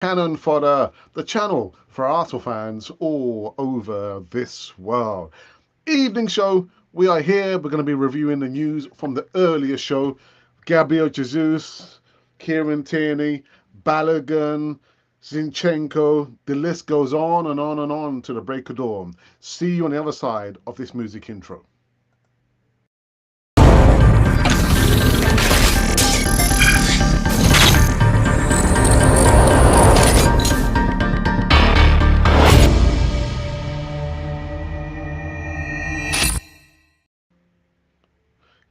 Cannon Fodder, the channel for Arsenal fans all over this world. Evening show, we are here. We're going to be reviewing the news from the earlier show. Gabriel Jesus, Kieran Tierney, Balogun, Zinchenko. The list goes on and on and on to the break of dawn. See you on the other side of this music intro.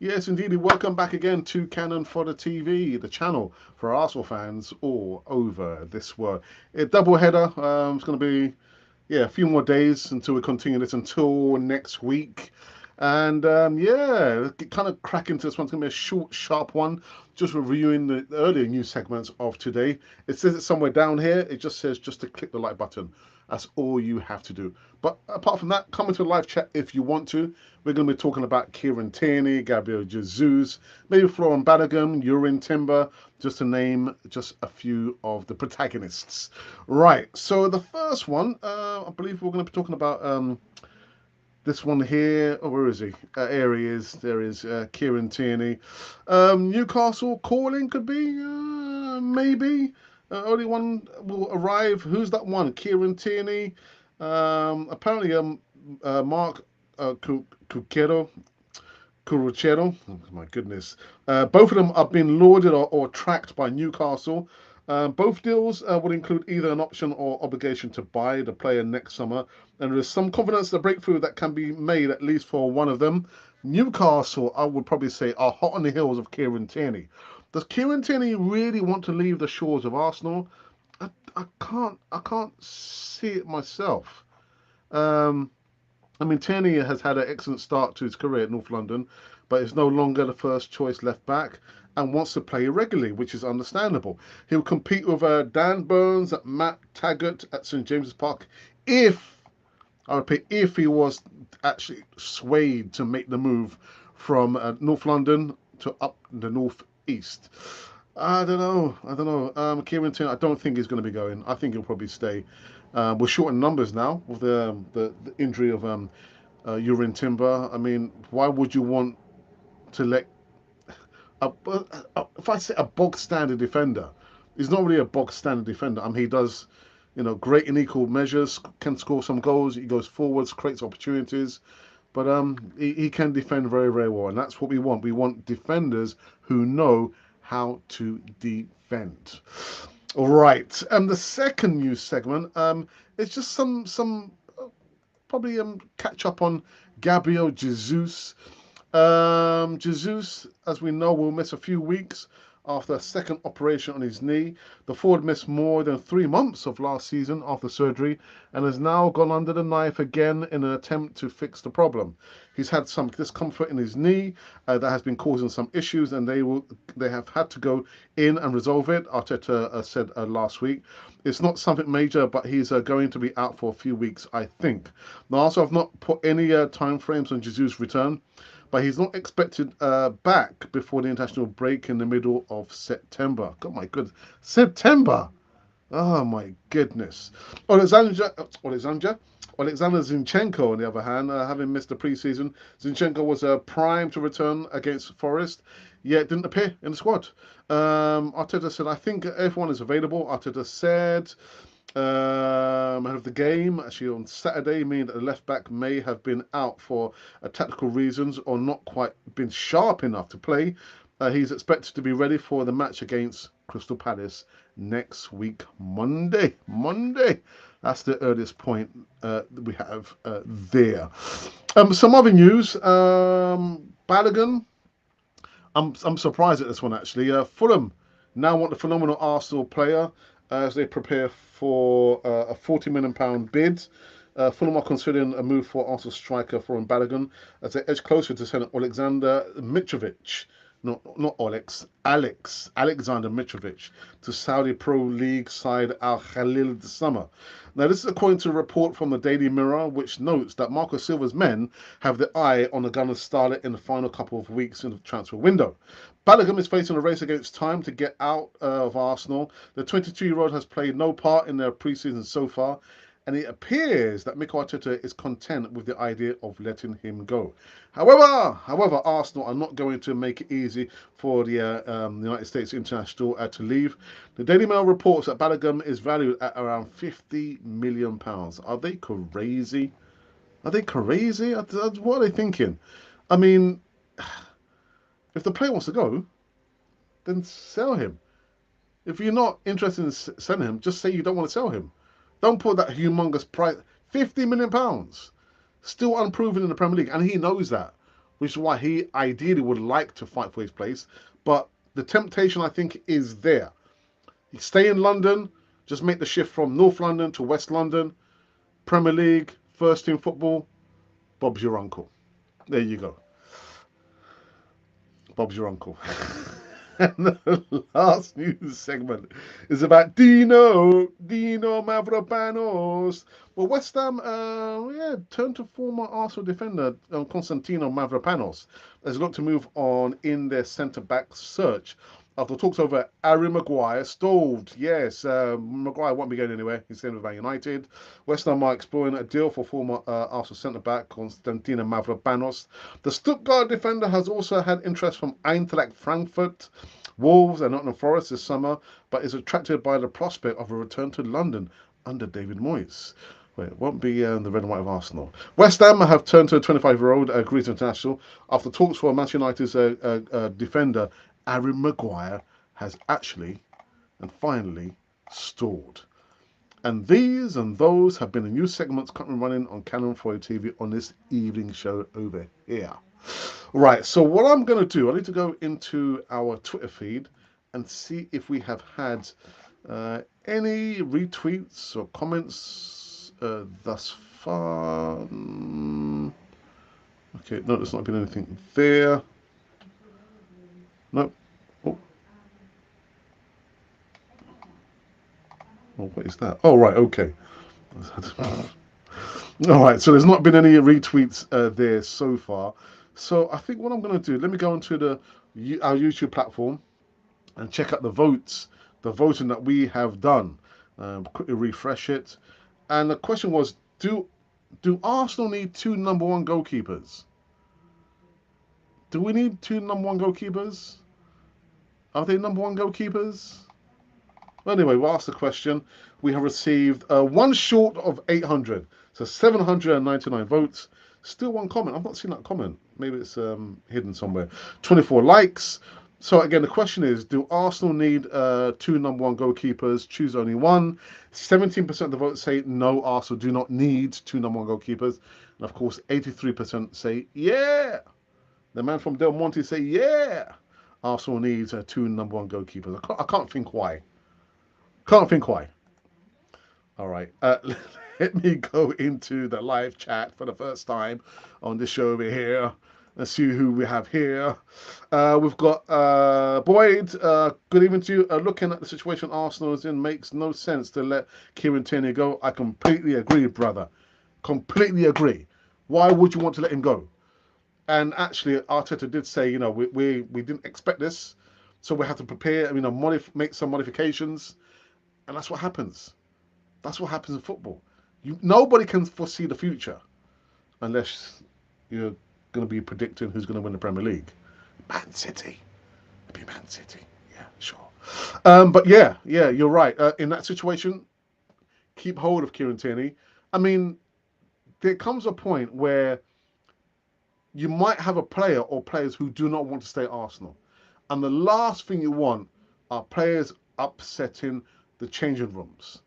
Yes, indeed. Welcome back again to Cannon Fodder TV, the channel for Arsenal fans all over this world. A double header. It's going to be a few more days until we continue this until next week. And kind of crack into this one. It's going to be a short, sharp one. Just reviewing the earlier news segments of today. It says it somewhere down here. It just says just to click the like button. That's all you have to do. But apart from that, come into the live chat if you want to. We're going to be talking about Kieran Tierney, Gabriel Jesus, maybe Florian Balogun, Jurrien Timber, just to name just a few of the protagonists. Right, so the first one, I believe we're going to be talking about this one here. Oh, where is he? Here he is. There is Kieran Tierney. Newcastle calling could be, maybe. Only one will arrive. Who's that one? Kieran Tierney. Apparently, Mark Cucero. Curuchero. Oh, my goodness. Both of them have been lauded or tracked by Newcastle. Both deals would include either an option or obligation to buy the player next summer, and there is some confidence the breakthrough that can be made at least for one of them. Newcastle, I would probably say, are hot on the heels of Kieran Tierney. Does Kieran Tierney really want to leave the shores of Arsenal? I can't see it myself. Um, I mean, Tierney has had an excellent start to his career at North London, but is no longer the first choice left back and wants to play regularly, which is understandable. He'll compete with Dan Burns, Matt Taggart at St James's Park if, I repeat, if he was actually swayed to make the move from North London to up the North East. I don't know. I don't know. Kieran Tierney, I don't think he's going to be going. I think he'll probably stay. We're short in numbers now with the injury of Jurrien Timber. I mean, why would you want to let if I say a bog standard defender? He's not really a bog standard defender. I mean, he does, great in equal measures, can score some goals. He goes forwards, creates opportunities, but he can defend very, very well, and that's what we want. We want defenders who know how to defend. All right. The second news segment is just some probably catch up on Gabriel Jesus. Jesus, as we know, will miss a few weeks after a second operation on his knee. The forward missed more than 3 months of last season after surgery and has now gone under the knife again in an attempt to fix the problem. He's had some discomfort in his knee that has been causing some issues, and they have had to go in and resolve it. Arteta said last week it's not something major, but he's going to be out for a few weeks, I think. Now, also, I've not put any time frames on Jesus' return, but he's not expected back before the international break in the middle of September. God, my goodness, September! Oh my goodness. Alexander, Alexander, Alexander Zinchenko, on the other hand, having missed the preseason, Zinchenko was primed to return against Forest, yet didn't appear in the squad. Arteta said, I think everyone is available. Arteta said, ahead of the game, actually on Saturday, meaning that the left back may have been out for tactical reasons or not quite been sharp enough to play. He's expected to be ready for the match against Crystal Palace next week, Monday. Monday. That's the earliest point we have there. Some other news. Balogun. I'm surprised at this one actually. Fulham now want the phenomenal Arsenal player as they prepare for a £40 million bid. Fulham are considering a move for Arsenal striker Florian Balogun as they edge closer to sending Alexander Mitrovic not Alexander Mitrovic to Saudi Pro League side Al Khalil this summer. Now, this is according to a report from the Daily Mirror, which notes that Marco Silva's men have their eye on the Gunners' starlet in the final couple of weeks in the transfer window. Balogun is facing a race against time to get out of Arsenal. The 22-year-old has played no part in their preseason so far, and it appears that Mikel Arteta is content with the idea of letting him go. However, Arsenal are not going to make it easy for the United States international to leave. The Daily Mail reports that Balogun is valued at around £50 million. Are they crazy? Are they crazy? What are they thinking? I mean, if the player wants to go, then sell him. If you're not interested in selling him, just say you don't want to sell him. Don't put that humongous price. £50 million. Still unproven in the Premier League. And he knows that. Which is why he ideally would like to fight for his place. But the temptation, I think, is there. You stay in London. Just make the shift from North London to West London. Premier League, first team football. Bob's your uncle. There you go. Bob's your uncle. And the last news segment is about Dino Mavropanos. Well, West Ham, turned to former Arsenal defender Constantino Mavropanos as they look to move on in their centre-back search. After talks over Harry Maguire stalled. Yes, Maguire won't be going anywhere. He's staying with Man United. West Ham are exploring a deal for former Arsenal centre-back Constantino Mavropanos. The Stuttgart defender has also had interest from Eintracht Frankfurt, Wolves and Nottingham Forest this summer, but is attracted by the prospect of a return to London under David Moyes. Well, it won't be the red and white of Arsenal. West Ham have turned to a 25-year-old Greece international after talks for Manchester United's defender Harry Maguire has actually and finally stalled. And these and those have been the new segments currently running on Canon 4 TV on this evening show over here. Right, so what I'm going to do, I need to go into our Twitter feed and see if we have had any retweets or comments thus far. Okay, no, there's not been anything there. Nope. Oh, what is that? Oh, right, okay. All right, so there's not been any retweets there so far. So I think what I'm going to do, let me go onto our YouTube platform and check out the voting that we have done. Quickly refresh it. And the question was, do Arsenal need two number one goalkeepers? Do we need two number one goalkeepers? Are they number one goalkeepers? Anyway, we'll ask the question. We have received one short of 800. So 799 votes. Still one comment. I've not seen that comment. Maybe it's hidden somewhere. 24 likes. So again, the question is, do Arsenal need two number one goalkeepers? Choose only one. 17% of the votes say no, Arsenal do not need two number one goalkeepers. And of course, 83% say yeah. The man from Del Monte say yeah. Arsenal needs two number one goalkeepers. I can't think why. Can't think why. All right. Let me go into the live chat for the first time on this show over here. Let's see who we have here. We've got Boyd. Good evening to you. Looking at the situation Arsenal is in, makes no sense to let Kieran Tierney go. I completely agree, brother. Completely agree. Why would you want to let him go? And actually, Arteta did say, we didn't expect this, so we have to prepare, make some modifications. And that's what happens. That's what happens in football. Nobody can foresee the future unless you're going to be predicting who's going to win the Premier League. Man City. It'd be Man City. Yeah, sure. But yeah, you're right. In that situation, keep hold of Kieran Tierney. I mean, there comes a point where you might have a player or players who do not want to stay at Arsenal. And the last thing you want are players upsetting the changing rooms,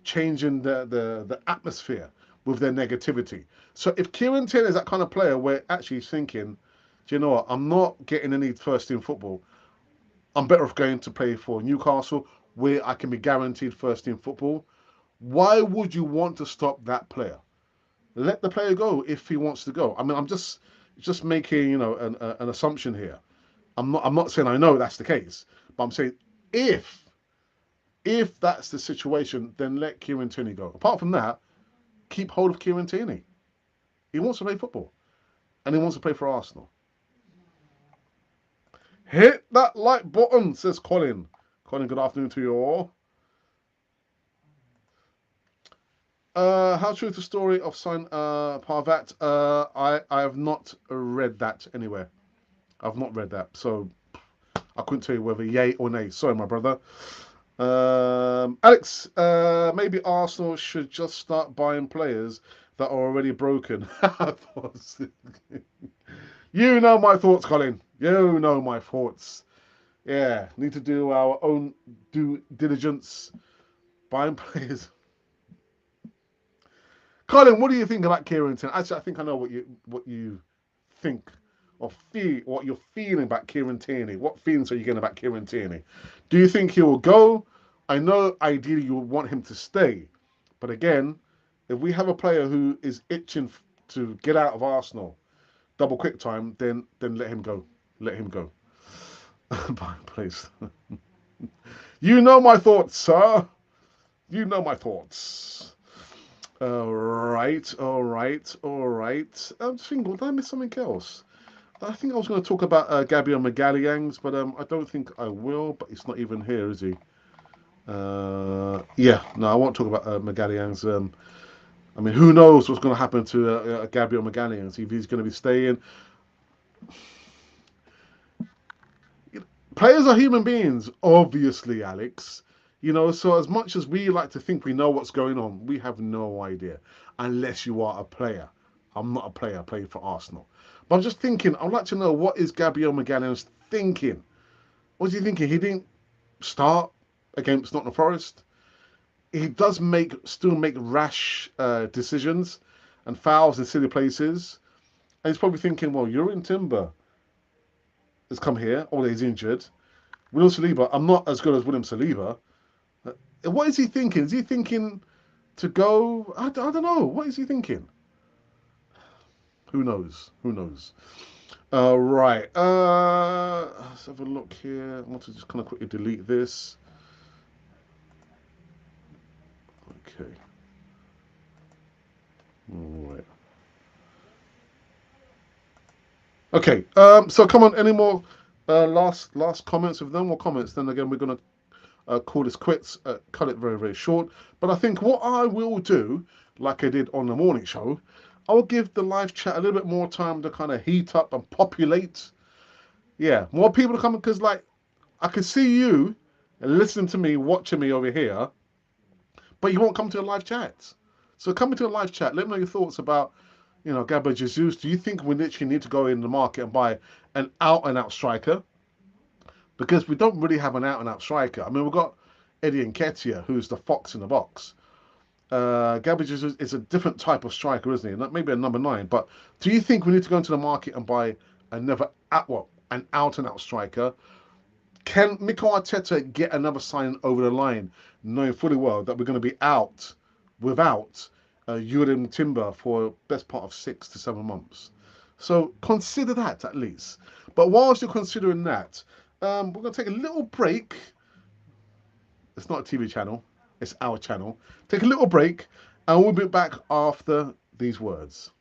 changing the atmosphere with their negativity. So if Kieran Tierney is that kind of player where actually he's thinking, do you know what, I'm not getting any first team football, I'm better off going to play for Newcastle where I can be guaranteed first team football, why would you want to stop that player? Let the player go if he wants to go. I mean, I'm just making, an assumption here. I'm not saying I know that's the case, but I'm saying if if that's the situation, then let Kieran Tierney go. Apart from that, keep hold of Kieran Tierney. He wants to play football, and he wants to play for Arsenal. Hit that like button, says Colin. Colin, good afternoon to you all. How true is the story of Sign Parvat? I have not read that anywhere. I've not read that, so I couldn't tell you whether yay or nay. Sorry, my brother. Alex, maybe Arsenal should just start buying players that are already broken. You know my thoughts, Colin. You know my thoughts. Yeah, need to do our own due diligence. Buying players. Colin, what do you think about Kieran Tierney? Actually, I think I know what you think or feel, what you're feeling about Kieran Tierney. What feelings are you getting about Kieran Tierney? Do you think he will go? I know ideally you would want him to stay, but again, if we have a player who is itching to get out of Arsenal, double quick time, then let him go. Let him go. Please. You know my thoughts, sir. You know my thoughts. All right. I'm thinking, did I miss something else? I think I was going to talk about Gabriel Magalhães, but I don't think I will. But he's not even here, is he? Yeah, no, I won't talk about Magalhães. I mean, who knows what's going to happen to Gabriel Magalhães, if he's going to be staying. Players are human beings, obviously, Alex. So as much as we like to think we know what's going on, we have no idea, unless you are a player. I'm not a player, I play for Arsenal. But I'm just thinking, I'd like to know, what is Gabriel Magalhães thinking? What's he thinking? He didn't start against Nottingham Forest. He does still make rash decisions and fouls in silly places. And he's probably thinking, well, Jurrien Timber has come here, although he's injured. William Saliba, I'm not as good as William Saliba. What is he thinking? Is he thinking to go? I don't know. What is he thinking? Who knows? Right. Let's have a look here. I want to just kind of quickly delete this. Okay. All right. Okay. So come on. Any more last comments? If no more comments, then again we're gonna call this quits. Cut it very, very short. But I think what I will do, like I did on the morning show, I'll give the live chat a little bit more time to kind of heat up and populate. Yeah, more people to come, because like I can see you listening to me, watching me over here, but you won't come to a live chat. So come into a live chat. Let me know your thoughts about, Gabriel Jesus. Do you think we literally need to go in the market and buy an out-and-out striker? Because we don't really have an out-and-out striker. I mean, we've got Eddie Nketiah, who's the fox in the box. Gabriel Jesus is a different type of striker, isn't he? Maybe a number 9. But do you think we need to go into the market and buy an out-and-out striker? Can Mikel Arteta get another sign over the line, knowing fully well that we're going to be out without Jurrien Timber for best part of 6 to 7 months? So consider that at least. But whilst you're considering that, we're going to take a little break. It's not a TV channel. It's our channel. Take a little break, and we'll be back after these words.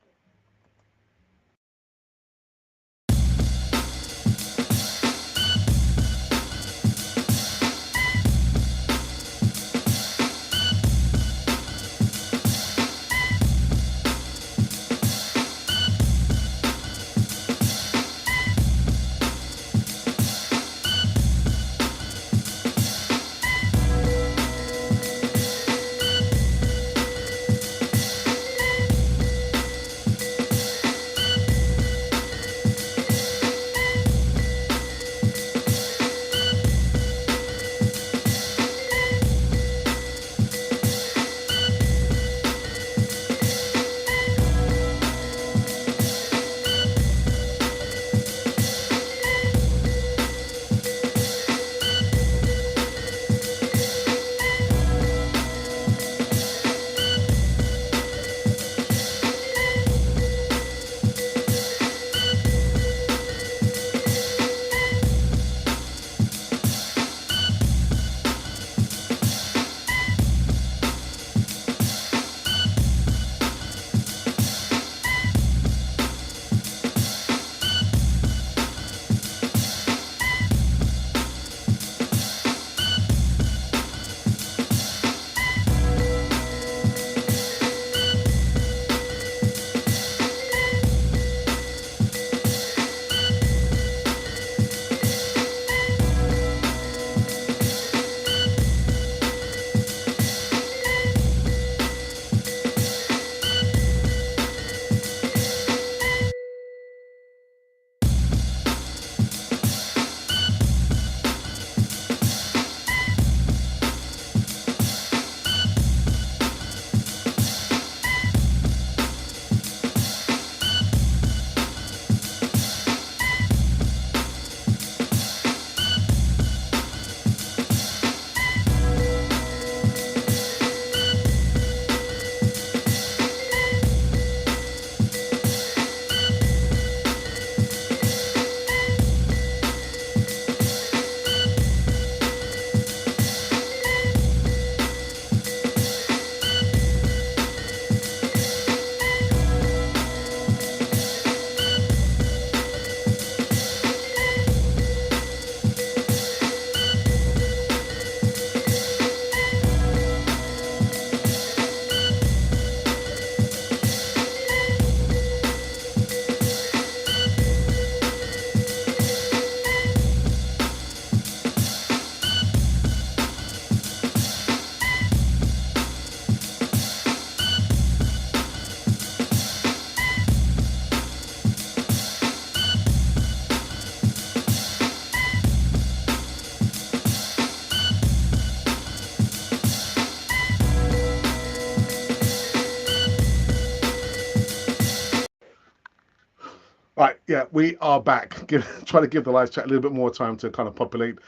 Right, yeah, we are back. Try to give the live chat a little bit more time to kind of populate.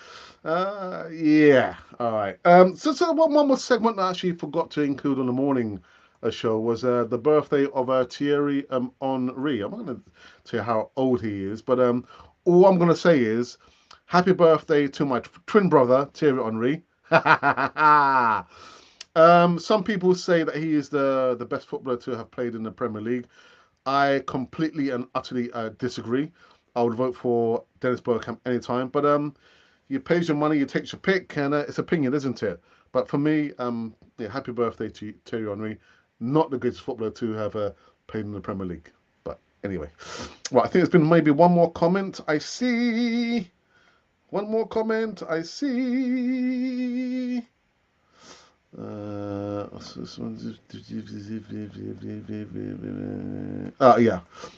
Yeah, all right. So one more segment that I actually forgot to include on the morning show was the birthday of Thierry Henry. I'm not going to tell you how old he is, but all I'm going to say is happy birthday to my twin brother Thierry Henry. Some people say that he is the best footballer to have played in the Premier League. I completely and utterly disagree. I would vote for Dennis Bergkamp anytime. But you pays your money, you takes your pick, and it's opinion, isn't it? But for me, yeah, happy birthday to Thierry Henry. Not the greatest footballer to have played in the Premier League. But anyway, well, I think there's been maybe one more comment. I see. One more comment. I see. Yeah.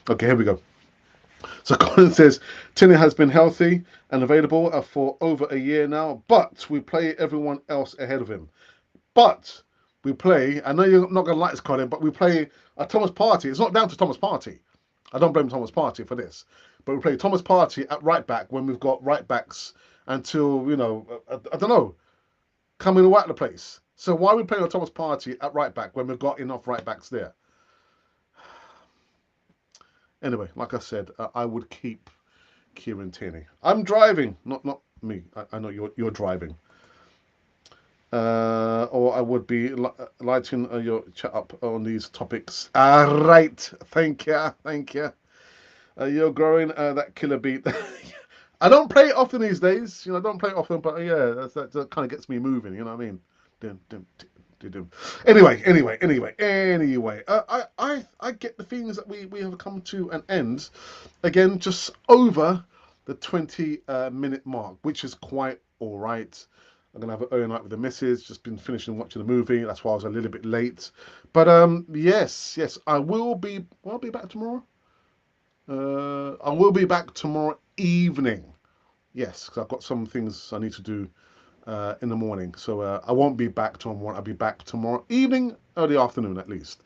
Okay, here we go. So Colin says Tierney has been healthy and available for over a year now, but we play everyone else ahead of him. But we play, I know you're not going to like this, Colin, but we play a Thomas Partey. It's not down to Thomas Partey. I don't blame Thomas Partey for this. But we play Thomas Partey at right back when we've got right backs until, I don't know, coming all out of the place. So why are we playing a Thomas Partey at right back when we've got enough right backs there? Anyway, like I said, I would keep Kieran Tierney. I'm driving, not me. I know you're driving. Or I would be lighting your chat up on these topics. Right. Thank you. Thank you. You're growing that killer beat. I don't play it often these days. I don't play it often, but yeah, that kind of gets me moving. You know what I mean? Dun, dun, dun, dun. Anyway. I get the feelings that we have come to an end. Again, just over the 20 minute mark, which is quite all right. I'm gonna have an early night with the missus. Just been finishing watching the movie. That's why I was a little bit late. But yes, I will be. Will I be back tomorrow? I will be back tomorrow evening. Yes, because I've got some things I need to do in the morning. So I won't be back tomorrow morning. I'll be back tomorrow evening, early afternoon at least.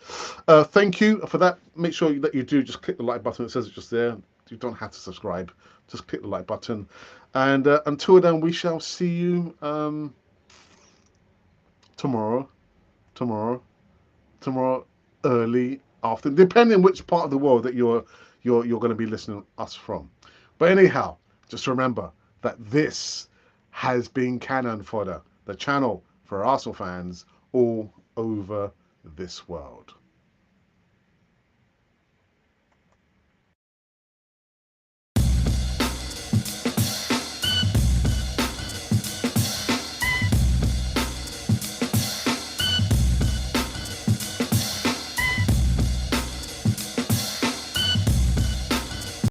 Thank you for that. Make sure that you do just click the like button. It says it just there. You don't have to subscribe. Just click the like button. And until then, we shall see you tomorrow, tomorrow, tomorrow early afternoon, depending which part of the world that you're going to be listening to us from. But anyhow, just remember that this has been Cannon Fodder, the channel for Arsenal fans all over this world.